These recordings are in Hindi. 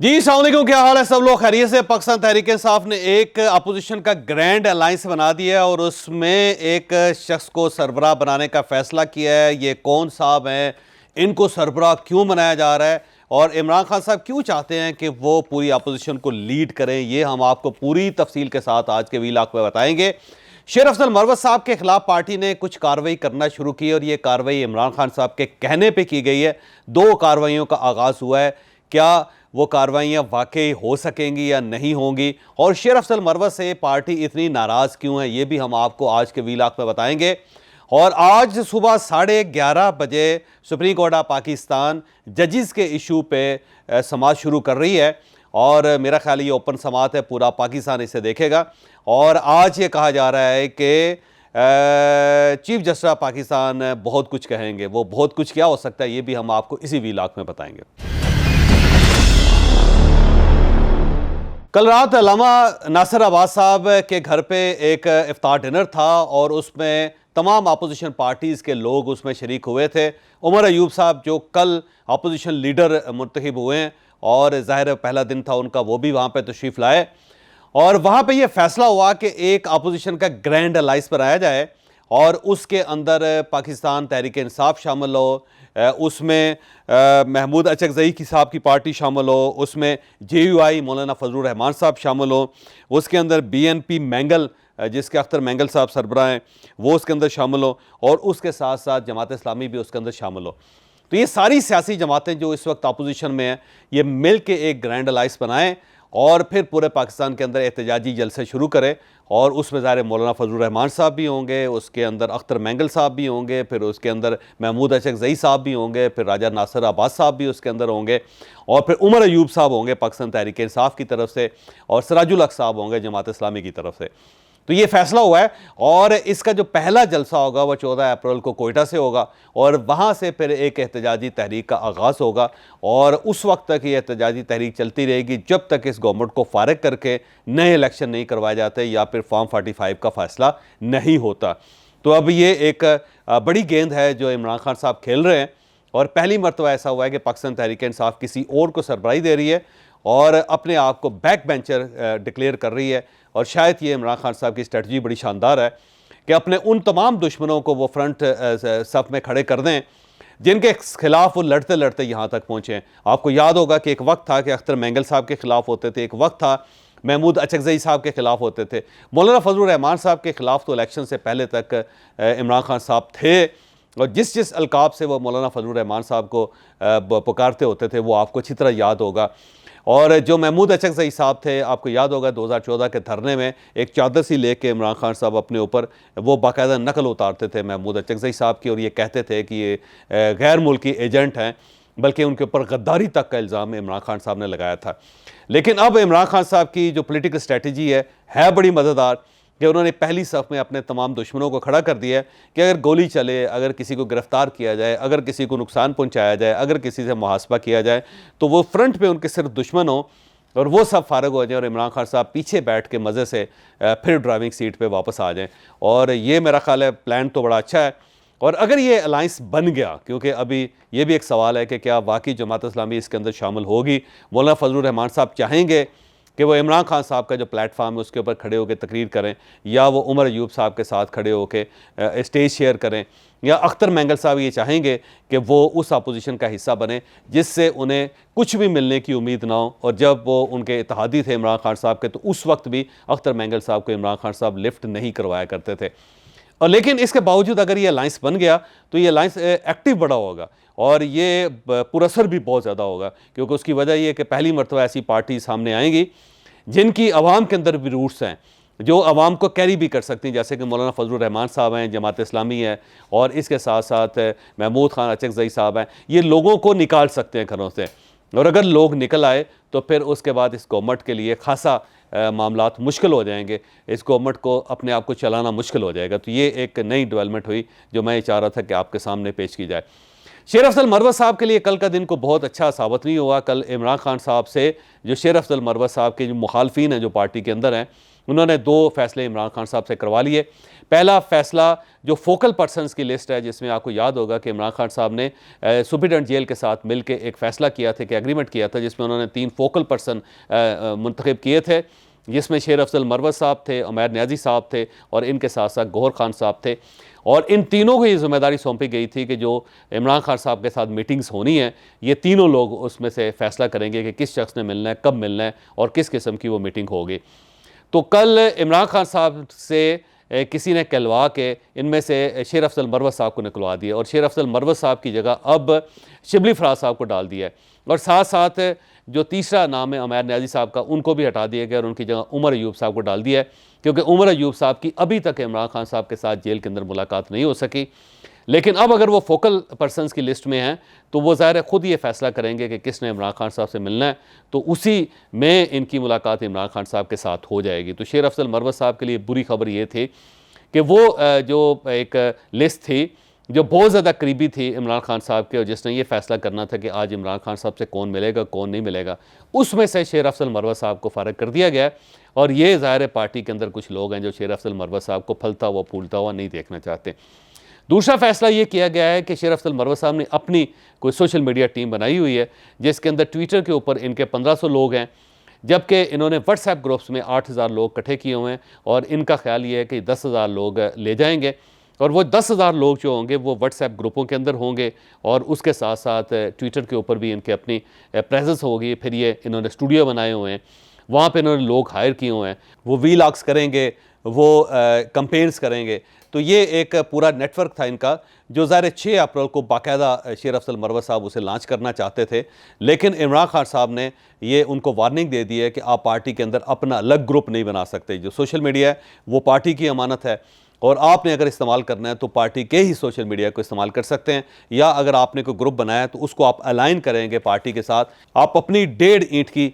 जी अस्सलाम वालेकुम, क्या हाल है सब लोग? खैरियत से? पाकिस्तान तहरीक इंसाफ ने एक अपोजिशन का ग्रैंड अलायंस बना दिया है और उसमें एक शख्स को सरबराह बनाने का फैसला किया है। ये कौन साहब हैं, इनको सरबराह क्यों बनाया जा रहा है और इमरान खान साहब क्यों चाहते हैं कि वो पूरी अपोजिशन को लीड करें, ये हम आपको पूरी तफसील के साथ आज के वीलॉग में बताएंगे। शेर अफजल मरवत साहब के खिलाफ पार्टी ने कुछ कार्रवाई करना शुरू की और ये कार्रवाई इमरान खान साहब के कहने पर की गई है। 2 कार्रवाइयों का आगाज़ हुआ है। क्या वो कार्रवाइयाँ वाकई हो सकेंगी या नहीं होंगी, और शेर अफजल मरवत से पार्टी इतनी नाराज़ क्यों है, ये भी हम आपको आज के वीलॉग में बताएंगे। और आज सुबह 11:30 बजे सुप्रीम कोर्ट ऑफ पाकिस्तान जजिस के इशू पे समाअत शुरू कर रही है और मेरा ख्याल ये ओपन समाअत है, पूरा पाकिस्तान इसे देखेगा। और आज ये कहा जा रहा है कि चीफ जस्टिस ऑफ पाकिस्तान बहुत कुछ कहेंगे। वो बहुत कुछ क्या हो सकता है, ये भी हम आपको इसी वीलॉग में बताएंगे। कल रात अल्लामा नासिर अब्बास साहब के घर पे एक इफ्तार डिनर था और उसमें तमाम अपोजिशन पार्टीज़ के लोग उसमें शरीक हुए थे। उमर अयूब साहब जो कल अपोजिशन लीडर मुंतखब हुए हैं और ज़ाहिर पहला दिन था उनका, वो भी वहाँ पे तशरीफ़ लाए और वहाँ पे ये फ़ैसला हुआ कि एक अपोजिशन का ग्रैंड अलायंस बनाया जाए और उसके अंदर पाकिस्तान तहरीक इंसाफ शामिल हो, उसमें महमूद अचकज़ई की साहब की पार्टी शामिल हो, उसमें JUI मौलाना फजलुर रहमान साहब शामिल हो, उसके अंदर BNP मैंगल जिसके अख्तर मैंगल साहब सरबराह हैं वो उसके अंदर शामिल हो और उसके साथ साथ जमात इस्लामी भी उसके अंदर शामिल हो। तो ये सारी सियासी जमातें जो इस वक्त अपोजिशन में हैं, ये मिल के एक ग्रैंड अलायंस बनाएं और फिर पूरे पाकिस्तान के अंदर एहतजाजी जलसे शुरू करें। और उसमें ज़ाहिर मौलाना फजलुर रहमान साहब भी होंगे, उसके अंदर अख्तर मैंगल साहब भी होंगे, फिर उसके अंदर महमूद अचकज़ई साहब भी होंगे, फिर राजा नासिर अब्बास साहब भी उसके अंदर होंगे और फिर उमर अयूब साहब होंगे पाकिस्तान तहरीक इंसाफ की तरफ से और सिराजुल हक साहब होंगे जमात इस्लामी की तरफ से। तो ये फैसला हुआ है और इसका जो पहला जलसा होगा वो 14 अप्रैल को कोयटा से होगा और वहाँ से फिर एक एहतजाजी तहरीक का आगाज़ होगा और उस वक्त तक ये एहतजाजी तहरीक चलती रहेगी जब तक इस गवर्नमेंट को फारिग करके नए इलेक्शन नहीं करवाए जाते या फिर फॉर्म 45 का फैसला नहीं होता। तो अब ये एक बड़ी गेंद है जो इमरान खान साहब खेल रहे हैं और पहली मरतबा ऐसा हुआ है कि पाकिस्तान तहरीक इंसाफ किसी और को सरबराही दे रही है और अपने आप को बैक बेंचर डिक्लेयर कर रही है। और शायद ये इमरान खान साहब की स्ट्रेटजी बड़ी शानदार है कि अपने उन तमाम दुश्मनों को वो फ्रंट सफ में खड़े कर दें जिनके खिलाफ वो लड़ते लड़ते यहाँ तक पहुँचे हैं। आपको याद होगा कि एक वक्त था कि अख्तर मैंगल साहब के खिलाफ होते थे, एक वक्त था महमूद अचकज़ई साहब के खिलाफ होते थे, मौलाना फजलुर रहमान साहब के खिलाफ तो इलेक्शन से पहले तक इमरान खान साहब थे और जिस जिस अलकाब से वो मौलाना फजलुर रहमान साहब को पुकारते होते थे वो आपको अच्छी तरह याद होगा। और जो महमूद अचकज़ई साहब थे, आपको याद होगा 2014 के धरने में एक चादर सी लेके इमरान खान साहब अपने ऊपर वो बाकायदा नकल उतारते थे महमूद अचकज़ई साहब की और ये कहते थे कि ये गैर मुल्की एजेंट हैं, बल्कि उनके ऊपर गद्दारी तक का इल्ज़ाम इमरान खान साहब ने लगाया था। लेकिन अब इमरान खान साहब की जो पोलिटिकल स्ट्रेटजी है बड़ी मज़ेदार कि उन्होंने पहली सफ़ में अपने तमाम दुश्मनों को खड़ा कर दिया है कि अगर गोली चले, अगर किसी को गिरफ़्तार किया जाए, अगर किसी को नुकसान पहुंचाया जाए, अगर किसी से मुहासबा किया जाए तो वो फ्रंट पे उनके सिर्फ दुश्मन हो और वो सब फारग हो जाए और इमरान खान साहब पीछे बैठ के मज़े से फिर ड्राइविंग सीट पे वापस आ जाएं। और ये मेरा ख्याल है प्लान तो बड़ा अच्छा है। और अगर ये अलायंस बन गया, क्योंकि अभी ये भी एक सवाल है कि क्या वाकई जमात इस्लामी इसके अंदर शामिल होगी, मौलाना फजलुर रहमान साहब चाहेंगे कि वो इमरान खान साहब का जो प्लेटफार्म है उसके ऊपर खड़े होकर तकरीर करें या वो उमर अयूब साहब के साथ खड़े होकर स्टेज शेयर करें, या अख्तर मैंगल साहब ये चाहेंगे कि वो उस अपोजिशन का हिस्सा बने जिससे उन्हें कुछ भी मिलने की उम्मीद ना हो। और जब वो उनके इत्तेहादी थे इमरान खान साहब के, तो उस वक्त भी अख्तर मैंगल साहब को इमरान खान साहब लिफ्ट नहीं करवाया करते थे। और लेकिन इसके बावजूद अगर ये अलायंस बन गया तो ये अलायंस एक्टिव बड़ा होगा और ये पुरअसर भी बहुत ज़्यादा होगा, क्योंकि उसकी वजह ये कि पहली मरतबा ऐसी पार्टी सामने आएंगी जिनकी आवाम के अंदर भी रूट्स हैं, जो आवाम को कैरी भी कर सकती हैं, जैसे कि मौलाना फजलुर रहमान साहब हैं, जमात इस्लामी है और इसके साथ साथ महमूद खान अचकज़ई साहब हैं। ये लोगों को निकाल सकते हैं घरों से और अगर लोग निकल आए तो फिर उसके बाद इस गवर्नमेंट के लिए खासा मामलात मुश्किल हो जाएंगे, इस गवर्नमेंट को अपने आप को चलाना मुश्किल हो जाएगा। तो ये एक नई डेवलपमेंट हुई जो मैं चाह रहा था कि आपके सामने पेश की जाए। शेर अफजल मरवत साहब के लिए कल का दिन को बहुत अच्छा साबित नहीं हुआ। कल इमरान खान साहब से जो शेर अफजल मरवत साहब के जो मुखालफिन हैं जो पार्टी के अंदर हैं, उन्होंने 2 फैसले इमरान खान साहब से करवा लिए। पहला फैसला जो फोकल पर्सनस की लिस्ट है, जिसमें आपको याद होगा कि इमरान खान साहब ने सुप्रीटेंडेंट जेल के साथ मिलकर एक फ़ैसला किया था कि एग्रीमेंट किया था, जिसमें उन्होंने 3 फोकल पर्सन मुंतखब किए थे, जिसमें शेर अफजल मरवत साहब थे, उमैर नियाज़ी साहब थे और इनके साथ साथ गौहर खान साहब थे। और इन तीनों को ये जिम्मेदारी सौंपी गई थी कि जो इमरान खान साहब के साथ मीटिंग्स होनी है, ये तीनों लोग उसमें से फ़ैसला करेंगे कि किस शख्स ने मिलना है, कब मिलना है और किस किस्म की वो मीटिंग होगी। तो कल इमरान खान साहब से किसी ने कहलवा के इनमें से शेर अफजल मरवत साहब को निकलवा दिया और शेर अफजल मरवत साहब की जगह अब शिबली फराज साहब को डाल दिया है। और साथ साथ जो तीसरा नाम है उमैर नियाज़ी साहब का, उनको भी हटा दिया गया और उनकी जगह उमर अयूब साहब को डाल दिया है, क्योंकि उमर अयूब साहब की अभी तक इमरान खान साहब के साथ जेल के अंदर मुलाकात नहीं हो सकी। लेकिन अब अगर वो फोकल पर्सनस की लिस्ट में हैं तो वो ज़ाहिर है ख़ुद ये फैसला करेंगे कि किसने इमरान खान साहब से मिलना है, तो उसी में इनकी मुलाकात इमरान खान साहब के साथ हो जाएगी। तो शेर अफजल मरवत साहब के लिए बुरी खबर ये थी कि वो जो एक लिस्ट थी जो बहुत ज़्यादा करीबी थी इमरान खान साहब के, और जिसने ये फैसला करना था कि आज इमरान खान साहब से कौन मिलेगा कौन नहीं मिलेगा, उसमें से शेर अफजल मरवत साहब को फ़ारिग कर दिया गया। और ये ज़ाहिर पार्टी के अंदर कुछ लोग हैं जो शेर अफजल मरवत साहब को फलता हुआ फूलता हुआ नहीं देखना चाहते। दूसरा फैसला ये किया गया है कि शेर अफजल मरवत साहब ने अपनी कोई सोशल मीडिया टीम बनाई हुई है, जिसके अंदर ट्विटर के ऊपर इनके 1500 लोग हैं, जबकि इन्होंने व्हाट्सएप ग्रुप्स में 8000 लोग इकट्ठे किए हुए हैं और इनका ख्याल ये है कि 10,000 लोग ले जाएंगे और वो 10,000 लोग जो होंगे वो व्हाट्सएप ग्रुपों के अंदर होंगे और उसके साथ साथ ट्विटर के ऊपर भी इनके अपनी प्रेजेंस होगी। फिर ये इन्होंने स्टूडियो बनाए हुए हैं, वहाँ पे इन्होंने लोग हायर किए हुए हैं, वो वीलॉग्स करेंगे, वो कैंपेन्स करेंगे। तो ये एक पूरा नेटवर्क था इनका, जो ज़ाहिर 6 अप्रैल को बाकायदा शेर अफजल मरवत साहब उसे लॉन्च करना चाहते थे, लेकिन इमरान खान साहब ने ये उनको वार्निंग दे दी है कि आप पार्टी के अंदर अपना अलग ग्रुप नहीं बना सकते। जो सोशल मीडिया है वो पार्टी की अमानत है और आपने अगर इस्तेमाल करना है तो पार्टी के ही सोशल मीडिया को इस्तेमाल कर सकते हैं, या अगर आपने कोई ग्रुप बनाया है तो उसको आप अलाइन करेंगे पार्टी के साथ। आप अपनी 1.5 ईंट की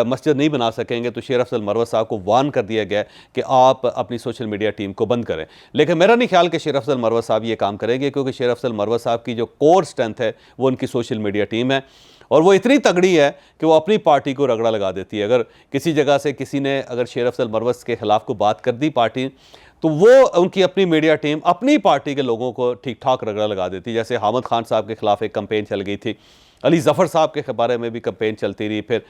मस्जिद नहीं बना सकेंगे। तो शेर अफजल मरवत साहब को वार्न कर दिया गया कि आप अपनी सोशल मीडिया टीम को बंद करें। लेकिन मेरा नहीं ख्याल कि शेर अफजल मरवत साहब ये काम करेंगे, क्योंकि शेर अफजल मरवत साहब की जो कोर स्ट्रेंथ है वो उनकी सोशल मीडिया टीम है और वो इतनी तगड़ी है कि वो अपनी पार्टी को रगड़ा लगा देती है। अगर किसी जगह से किसी ने अगर शेर अफजल मरवत के ख़िलाफ़ को बात कर दी पार्टी, तो वो उनकी अपनी मीडिया टीम अपनी पार्टी के लोगों को ठीक ठाक रगड़ा लगा देती। जैसे हामिद खान साहब के ख़िलाफ़ एक कैंपेन चल गई थी, अली ज़फ़र साहब के बारे में भी कैंपेन चलती रही, फिर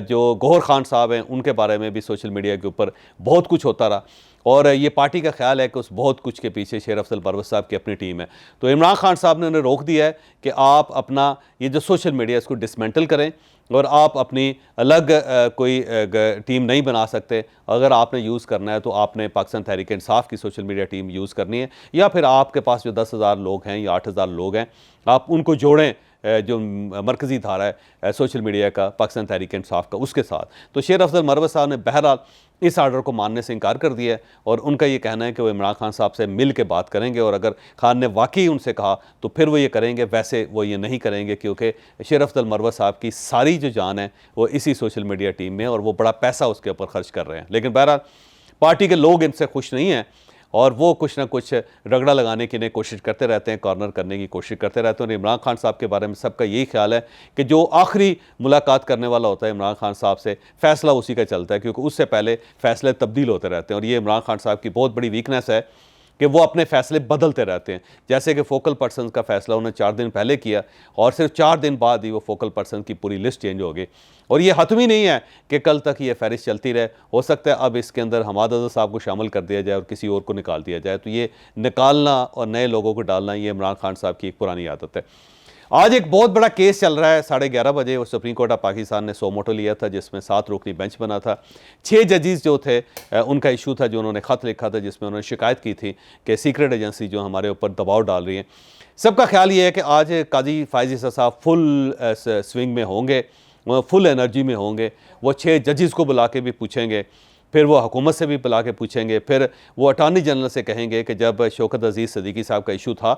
जो गौहर खान साहब हैं उनके बारे में भी सोशल मीडिया के ऊपर बहुत कुछ होता रहा। और ये पार्टी का ख्याल है कि उस बहुत कुछ के पीछे शेर अफजल मरवत साहब की अपनी टीम है। तो इमरान खान साहब ने उन्हें रोक दिया है कि आप अपना ये जो सोशल मीडिया इसको डिसमेंटल करें और आप अपनी अलग कोई टीम नहीं बना सकते। अगर आपने यूज़ करना है तो आपने पाकिस्तान तहरीक इंसाफ की सोशल मीडिया टीम यूज़ करनी है, या फिर आपके पास जो 10,000 लोग हैं या 8,000 लोग हैं आप उनको जोड़ें, जो मरकज़ी धारा है सोशल मीडिया का पाकिस्तान तहरीक इंसाफ का, उसके साथ। तो शेर अफजल मरवत साहब ने बहरहाल इस आर्डर को मानने से इनकार कर दिया है और उनका ये कहना है कि वो इमरान खान साहब से मिल के बात करेंगे और अगर खान ने वाकई उनसे कहा तो फिर वो ये करेंगे, वैसे वो ये नहीं करेंगे, क्योंकि शेर अफजल मरवत साहब की सारी जो जान है वो इसी सोशल मीडिया टीम में और वो बड़ा पैसा उसके ऊपर खर्च कर रहे हैं। लेकिन बहरहाल पार्टी के लोग इनसे खुश नहीं हैं और वो कुछ ना कुछ रगड़ा लगाने की कोशिश करते रहते हैं, कॉर्नर करने की कोशिश करते रहते हैं। और इमरान खान साहब के बारे में सबका यही ख्याल है कि जो आखिरी मुलाकात करने वाला होता है इमरान खान साहब से, फ़ैसला उसी का चलता है, क्योंकि उससे पहले फ़ैसले तब्दील होते रहते हैं। और ये इमरान खान साहब की बहुत बड़ी वीकनेस है कि वो अपने फ़ैसले बदलते रहते हैं। जैसे कि फ़ोकल पर्सन का फ़ैसला उन्होंने 4 दिन पहले किया और सिर्फ 4 दिन बाद ही वो फ़ोकल पर्सन की पूरी लिस्ट चेंज हो गई। और ये हतमी नहीं है कि कल तक ये फहरिस्त चलती रहे, हो सकता है अब इसके अंदर हमाद अज़हर साहब को शामिल कर दिया जाए और किसी और को निकाल दिया जाए। तो ये निकालना और नए लोगों को डालना ये इमरान खान साहब की एक पुरानी आदत है। आज एक बहुत बड़ा केस चल रहा है 11:30 बजे, वो सुप्रीम कोर्ट ऑफ पाकिस्तान ने सो मोटो लिया था, जिसमें 7 रुकनी बेंच बना था। 6 जजेस जो थे उनका इशू था, जो उन्होंने ख़त लिखा था जिसमें उन्होंने शिकायत की थी कि सीक्रेट एजेंसी जो हमारे ऊपर दबाव डाल रही है। सबका ख्याल ये है कि आज काजी फ़ाइज़ ईसा साहब फुल स्विंग में होंगे, फुल एनर्जी में होंगे। वो 6 जजेस को बुला के भी पूछेंगे, फिर वो हुकूमत से भी बुला के पूछेंगे, फिर वो अटॉर्नी जनरल से कहेंगे कि जब शौकत अजीज़ सिद्दीकी साहब का इशू था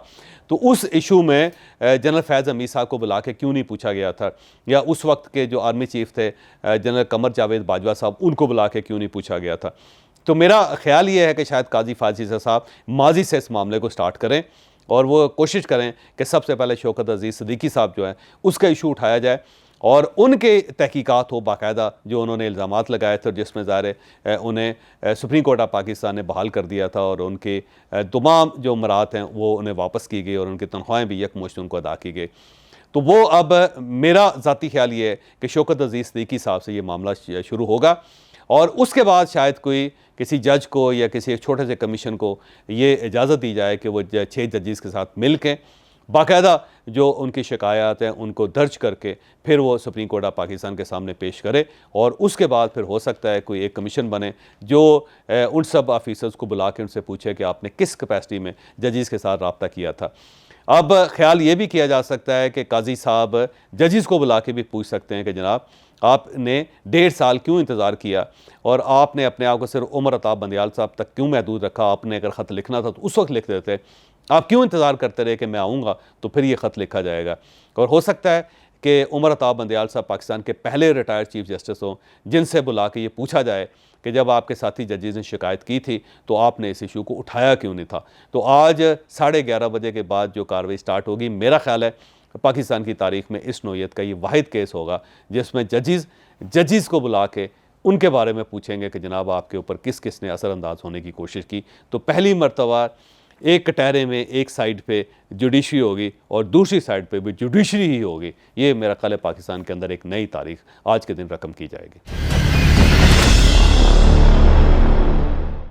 तो उस इशू में जनरल फैज़ हमीद साहब को बुला के क्यों नहीं पूछा गया था, या उस वक्त के जो आर्मी चीफ थे जनरल कमर जावेद बाजवा साहब, उनको बुला के क्यों नहीं पूछा गया था। तो मेरा ख्याल ये है कि शायद काजी फ़ाइज़ ईसा साहब माजी से इस मामले को स्टार्ट करें और वो कोशिश करें कि सबसे पहले शौकत अजीज़ सिद्दीकी साहब जो है उसका इशू उठाया जाए और उनके तहकीकात हो बाकायदा, जो उन्होंने इल्ज़ामात लगाए थे और जिसमें ज़ाहिर उन्हें सुप्रीम कोर्ट ऑफ पाकिस्तान ने बहाल कर दिया था और उनके तमाम जो मराहत हैं वो उन्हें वापस की गई और उनकी तनख्वाहें भी यकमुश्त उनको अदा की गई। तो वो अब मेरा ज़ाती ख्याल ये है कि शौकत अज़ीज़ सिद्दीकी साहब से ये मामला शुरू होगा और उसके बाद शायद कोई किसी जज को या किसी एक छोटे से कमीशन को ये इजाज़त दी जाए कि वो 6 जजेस के साथ मिल के बाकायदा जो उनकी शिकायत हैं उनको दर्ज करके फिर वो सुप्रीम कोर्ट ऑफ पाकिस्तान के सामने पेश करे और उसके बाद फिर हो सकता है कोई एक कमीशन बने जो उन सब ऑफिसर्स को बुला के उनसे पूछे कि आपने किस कैपेसिटी में जजेस के साथ रब्ता किया था। अब ख्याल ये भी किया जा सकता है कि काजी साहब जजेस को बुला के भी पूछ सकते हैं कि जनाब आपने 1.5 साल क्यों इंतज़ार किया और आपने अपने आप को सिर्फ उमर अताब बंदियाल साहब तक क्यों महदूद रखा। आपने अगर ख़त लिखना था तो उस वक्त लिख देते, आप क्यों इंतज़ार करते रहे कि मैं आऊँगा तो फिर ये ख़त लिखा जाएगा। और हो सकता है कि उमर अताब बंदियाल साहब पाकिस्तान के पहले रिटायर्ड चीफ जस्टिस हों जिनसे बुला के ये पूछा जाए कि जब आपके साथी जजेस ने शिकायत की थी तो आपने इस इशू को उठाया क्यों नहीं था। तो आज 11:30 बजे के बाद जो कार्रवाई स्टार्ट होगी, मेरा ख्याल है पाकिस्तान की तारीख में इस नौयत का ये वाहिद केस होगा जिसमें जजेस को बुला के उनके बारे में पूछेंगे कि जनाब आपके ऊपर किस किस ने असरअंदाज होने की कोशिश की। तो पहली मरतबा एक कटहरे में एक साइड पे जुडिशरी होगी और दूसरी साइड पे भी जुडिशरी ही होगी। ये मेरा ख्याल है पाकिस्तान के अंदर एक नई तारीख आज के दिन रकम की जाएगी।